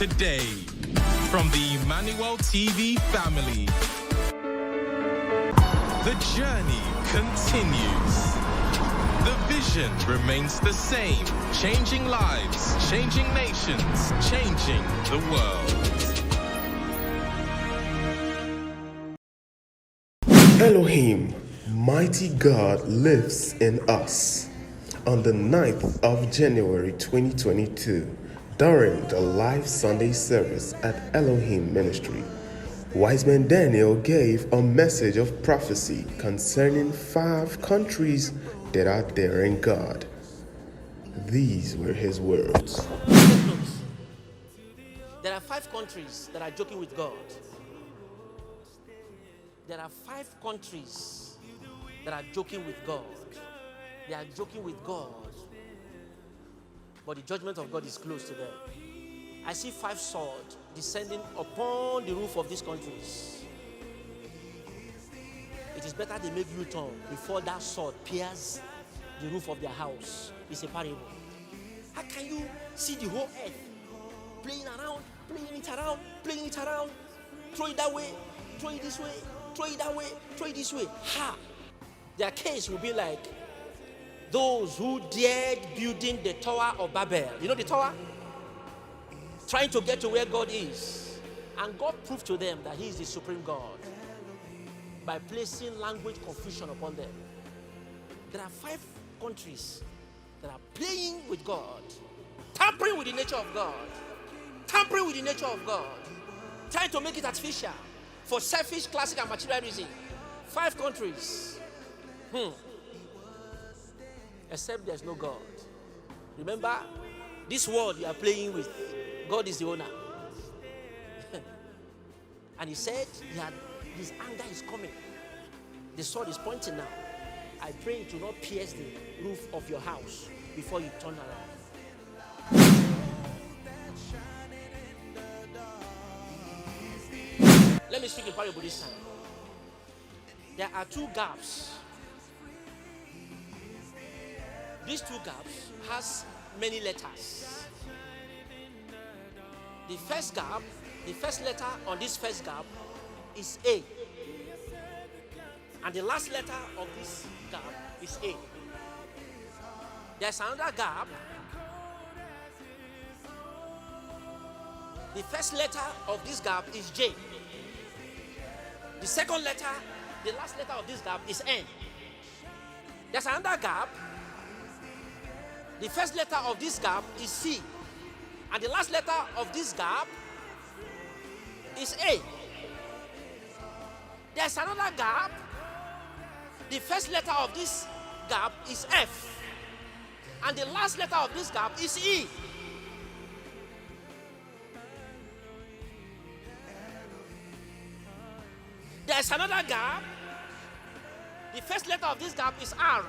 today. From the Emmanuel TV family, the journey continues. The vision remains the same, changing lives, changing nations, changing the world. Elohim, mighty God, lives in us. On the 9th of January 2022, during the live Sunday service at Elohim Ministry, Wiseman Daniel gave a message of prophecy concerning 5 countries that are daring God. These were his words. There are 5 countries that are joking with God. There are 5 countries that are joking with God. They are joking with God. But the judgment of God is close to them. I see 5 swords descending upon the roof of these countries. It is better they make U-turn before that sword pierces the roof of their house. It's a parable. How can you see the whole earth playing around, playing it around, throw it that way, throw it this way, throw it that way, throw it this way? Ha! Their case will be like those who dared building the Tower of Babel. You know the tower? Trying to get to where God is. And God proved to them that he is the supreme God by placing language confusion upon them. There are 5 countries that are playing with God, tampering with the nature of God, tampering with the nature of God, trying to make it artificial for selfish, classic, and material reason. 5 countries. Except there's no God. Remember, this world you are playing with, God is the owner. And he said his anger is coming. The sword is pointing now. I pray it will not pierce the roof of your house before you turn around. Let me speak in parable this time. There are 2 gaps. These 2 gaps has many letters. The first gap, the first letter on this first gap is A. And the last letter of this gap is A. There's another gap. The first letter of this gap is J. The second letter, the last letter of this gap is N. There's another gap. The first letter of this gap is C. And the last letter of this gap is A. There's another gap. The first letter of this gap is F. And the last letter of this gap is E. There's another gap. The first letter of this gap is R.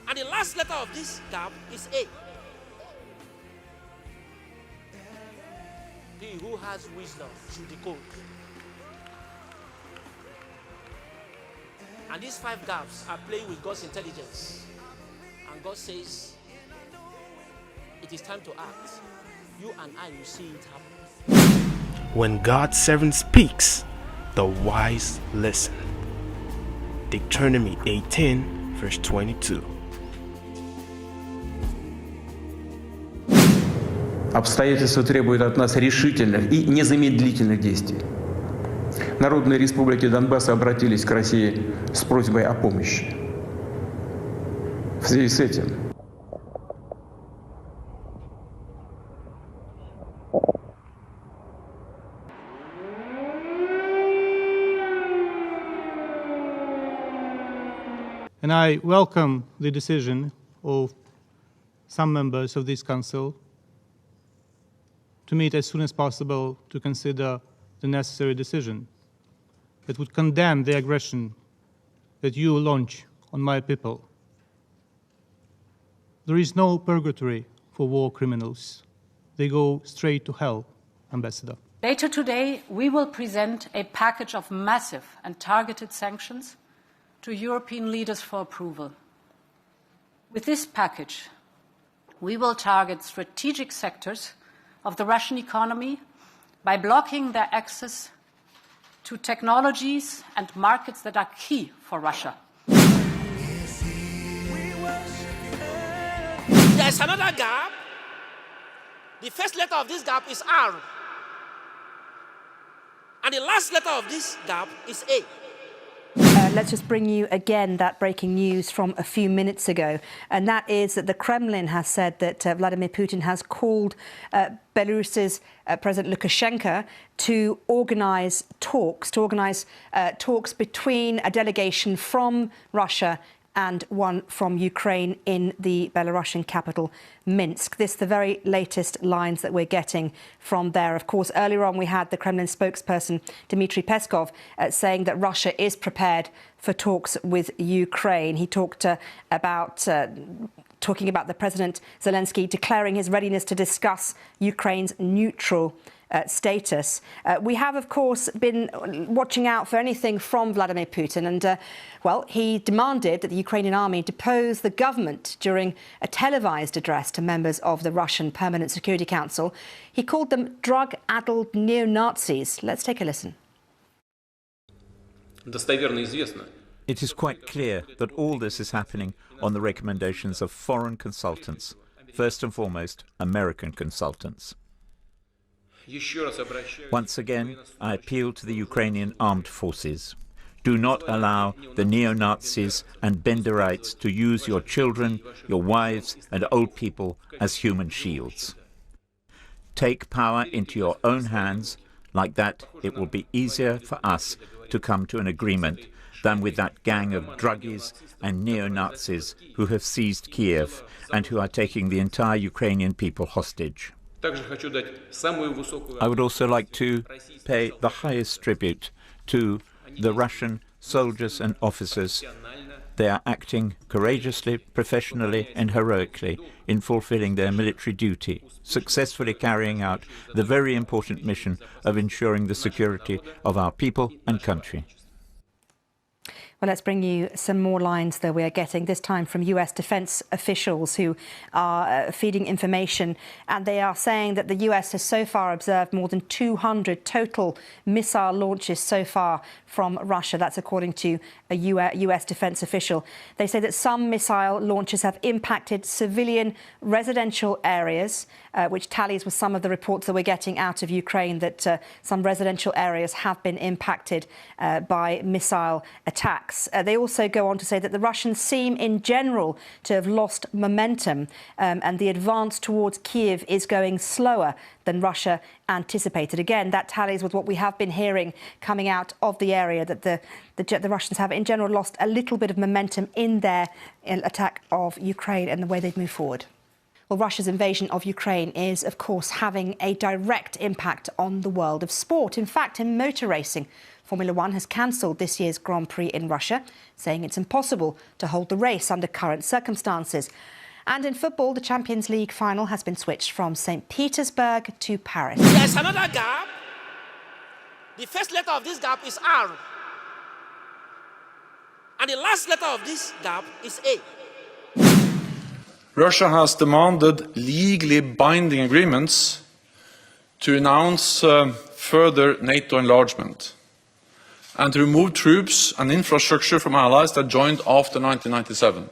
And the last letter of this gap is A. He who has wisdom should decode. And these 5 gaps are playing with God's intelligence. And God says, it is time to act. You and I will see it happen. When God's servant speaks, the wise listen. Deuteronomy 18, verse 22. Обстоятельства требуют от нас решительных и незамедлительных действий. Народные республики Донбасса обратились к России с просьбой о помощи. В связи с этим And I welcome the decision of some members of this council to meet as soon as possible to consider the necessary decision that would condemn the aggression that you launch on my people. There is no purgatory for war criminals. They go straight to hell, Ambassador. Later today, we will present a package of massive and targeted sanctions to European leaders for approval. With this package, we will target strategic sectors of the Russian economy by blocking their access to technologies and markets that are key for Russia. There's another gap. The first letter of this gap is R. And the last letter of this gap is A. Let's just bring you again that breaking news from a few minutes ago, and that is that the Kremlin has said that Vladimir Putin has called Belarus's President Lukashenko to organise talks, between a delegation from Russia and one from Ukraine in the Belarusian capital, Minsk. This the very latest lines that we're getting from there. Of course, earlier on we had the Kremlin spokesperson Dmitry Peskov saying that Russia is prepared for talks with Ukraine. He talked talking about the President Zelensky declaring his readiness to discuss Ukraine's neutral status. We have, of course, been watching out for anything from Vladimir Putin and, well, he demanded that the Ukrainian army depose the government during a televised address to members of the Russian Permanent Security Council. He called them drug-addled neo-Nazis. Let's take a listen. It is quite clear that all this is happening on the recommendations of foreign consultants, first and foremost American consultants. Once again, I appeal to the Ukrainian armed forces. Do not allow the neo-Nazis and Benderites to use your children, your wives and old people as human shields. Take power into your own hands. Like that, it will be easier for us to come to an agreement than with that gang of druggies and neo-Nazis who have seized Kiev and who are taking the entire Ukrainian people hostage. I would also like to pay the highest tribute to the Russian soldiers and officers. They are acting courageously, professionally and heroically in fulfilling their military duty, successfully carrying out the very important mission of ensuring the security of our people and country. Well, let's bring you some more lines that we are getting, this time from US defense officials who are feeding information. And they are saying that the US has so far observed more than 200 total missile launches so far from Russia. That's according to a US defense official. They say that some missile launches have impacted civilian residential areas, which tallies with some of the reports that we're getting out of Ukraine that some residential areas have been impacted by missile attacks. They also go on to say that the Russians seem in general to have lost momentum and the advance towards Kiev is going slower than Russia anticipated. Again, that tallies with what we have been hearing coming out of the area, that the Russians have in general lost a little bit of momentum in their attack of Ukraine and the way they've moved forward. Well, Russia's invasion of Ukraine is, of course, having a direct impact on the world of sport. In fact, in motor racing, Formula One has cancelled this year's Grand Prix in Russia, saying it's impossible to hold the race under current circumstances. And in football, the Champions League final has been switched from St. Petersburg to Paris. There's another gap. The first letter of this gap is R. And the last letter of this gap is A. Russia has demanded legally binding agreements to announce further NATO enlargement and to remove troops and infrastructure from allies that joined after 1997.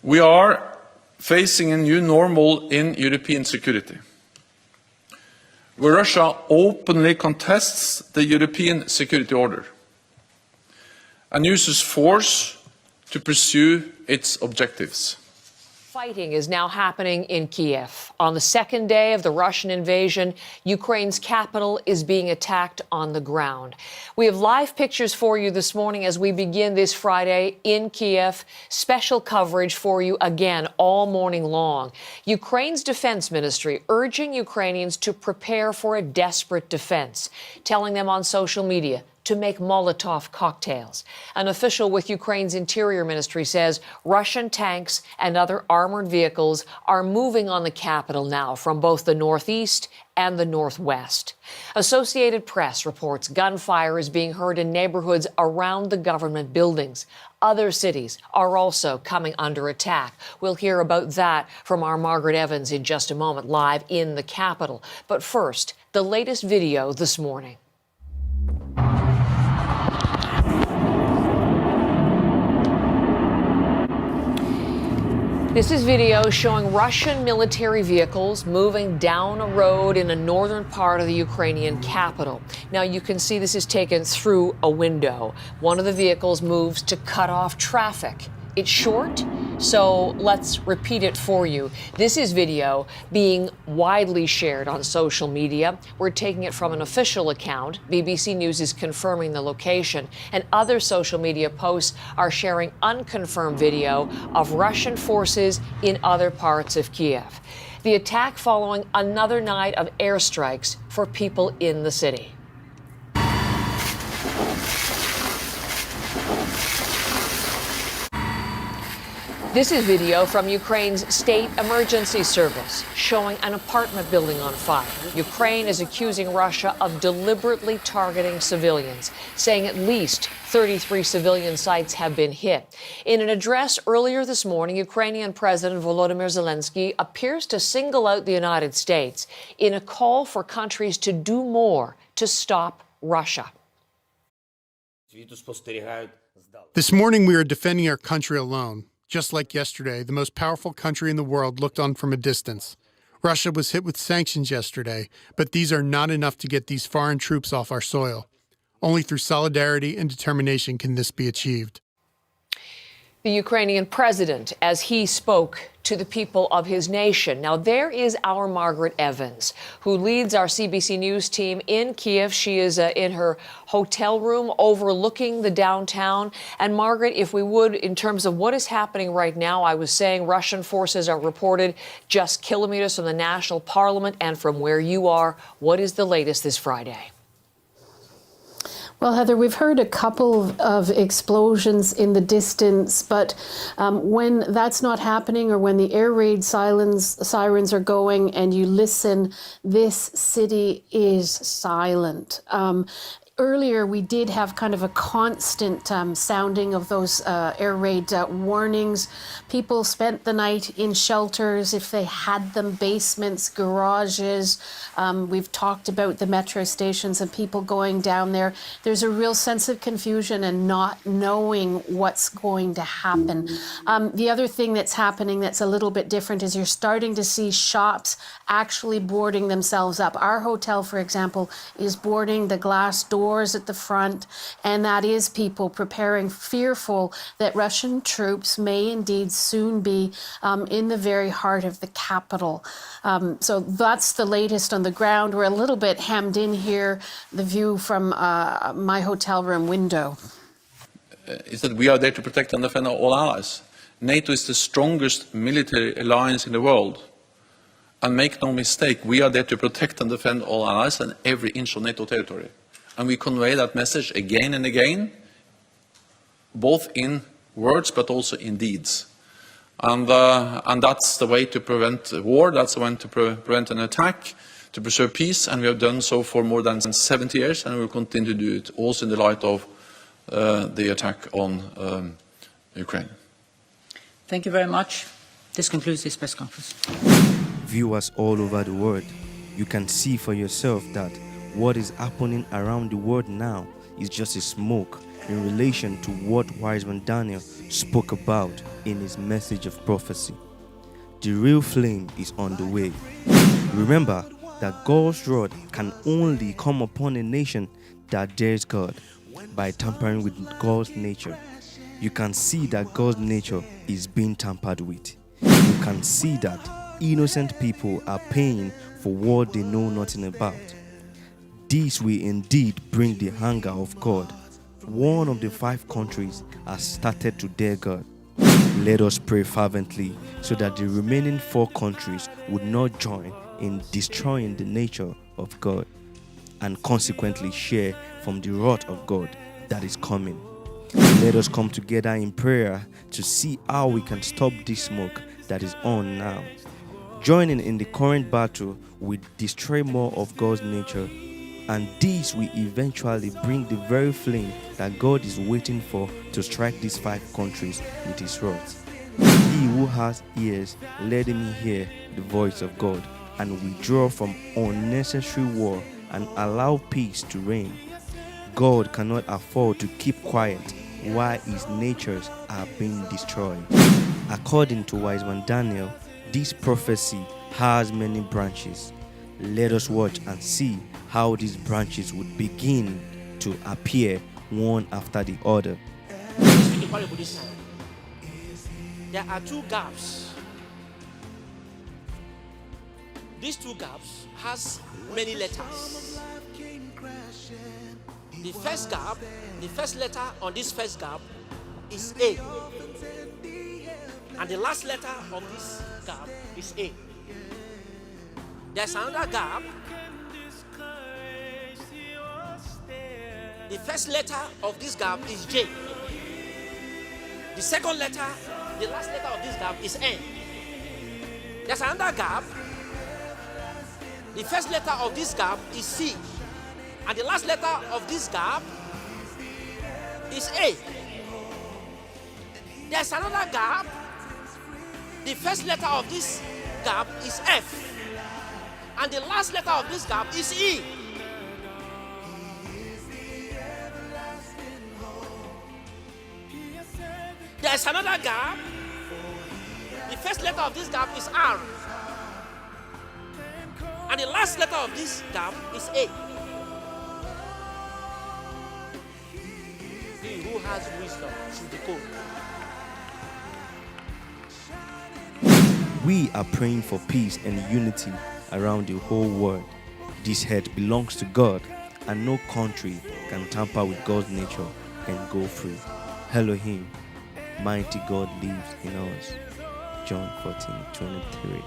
We are facing a new normal in European security, where Russia openly contests the European security order and uses force to pursue its objectives. Fighting is now happening in Kiev. On the second day of the Russian invasion, Ukraine's capital is being attacked on the ground. We have live pictures for you this morning as we begin this Friday in Kiev. Special coverage for you again all morning long. Ukraine's defense ministry urging Ukrainians to prepare for a desperate defense, telling them on social media to make Molotov cocktails. An official with Ukraine's Interior Ministry says Russian tanks and other armored vehicles are moving on the capital now from both the northeast and the northwest. Associated Press reports gunfire is being heard in neighborhoods around the government buildings. Other cities are also coming under attack. We'll hear about that from our Margaret Evans in just a moment, live in the capital. But first, the latest video this morning. This is video showing Russian military vehicles moving down a road in a northern part of the Ukrainian capital. Now, you can see this is taken through a window. One of the vehicles moves to cut off traffic. It's short, so let's repeat it for you. This is video being widely shared on social media. We're taking it from an official account. BBC News is confirming the location, and other social media posts are sharing unconfirmed video of Russian forces in other parts of Kiev. The attack following another night of airstrikes for people in the city. This is video from Ukraine's State Emergency Service showing an apartment building on fire. Ukraine is accusing Russia of deliberately targeting civilians, saying at least 33 civilian sites have been hit. In an address earlier this morning, Ukrainian President Volodymyr Zelensky appears to single out the United States in a call for countries to do more to stop Russia. This morning, we are defending our country alone. Just like yesterday, the most powerful country in the world looked on from a distance. Russia was hit with sanctions yesterday, but these are not enough to get these foreign troops off our soil. Only through solidarity and determination can this be achieved. The Ukrainian president, as he spoke to the people of his nation. Now, there is our Margaret Evans, who leads our CBC News team in Kiev. She is in her hotel room overlooking the downtown. And Margaret, if we would, in terms of what is happening right now, I was saying Russian forces are reported just kilometers from the National Parliament and from where you are. What is the latest this Friday? Well, Heather, we've heard a couple of explosions in the distance, but when that's not happening or when the air raid sirens are going and you listen, this city is silent. Earlier, we did have kind of a constant sounding of those air raid warnings. People spent the night in shelters, if they had them, basements, garages. We've talked about the metro stations and people going down there. There's a real sense of confusion and not knowing what's going to happen. The other thing that's happening that's a little bit different is you're starting to see shops actually boarding themselves up. Our hotel, for example, is boarding the glass doors at the front, and that is people preparing, fearful that Russian troops may indeed soon be in the very heart of the capital. So that's the latest on the ground. We're a little bit hemmed in here, the view from my hotel room window. Is that we are there to protect and defend all allies. NATO is the strongest military alliance in the world. And make no mistake, we are there to protect and defend all allies and every inch of NATO territory. And we convey that message again and again, both in words but also in deeds. And that's the way to prevent war, that's the way to prevent an attack, to preserve peace, and we have done so for more than 70 years, and we will continue to do it also in the light of the attack on Ukraine. Thank you very much. This concludes this press conference. Viewers all over the world, you can see for yourself that what is happening around the world now is just a smoke in relation to what Wiseman Daniel spoke about in his message of prophecy. The real flame is on the way. Remember that God's wrath can only come upon a nation that dares God by tampering with God's nature. You can see that God's nature is being tampered with. You can see that innocent people are paying for what they know nothing about. This will indeed bring the anger of God. One of the 5 countries has started to dare God. Let us pray fervently so that the remaining 4 countries would not join in destroying the nature of God. and consequently share from the wrath of God that is coming. Let us come together in prayer to see how we can stop this smoke that is on now. Joining in the current battle will destroy more of God's nature, and this will eventually bring the very flame that God is waiting for to strike these 5 countries with his wrath. He who has ears, let him hear the voice of God and withdraw from unnecessary war and allow peace to reign. God cannot afford to keep quiet while his natures are being destroyed. According to Wiseman Daniel, this prophecy has many branches. Let us watch and see how these branches would begin to appear one after the other. There are 2 gaps. These 2 gaps has many letters. The first gap, the first letter on this first gap is A. And the last letter of this gap is A. There's another gap. The first letter of this gap is J. The second letter, the last letter of this gap is N. There's another gap. The first letter of this gap is C. And the last letter of this gap is A. There's another gap. The first letter of this gap is F. And the last letter of this gap is E. There's another gap. The first letter of this gap is R. And the last letter of this gap is A. He who has wisdom should decode. We are praying for peace and unity around the whole world. This head belongs to God, and no country can tamper with God's nature and go free. Elohim, mighty God lives in us. John 14:23.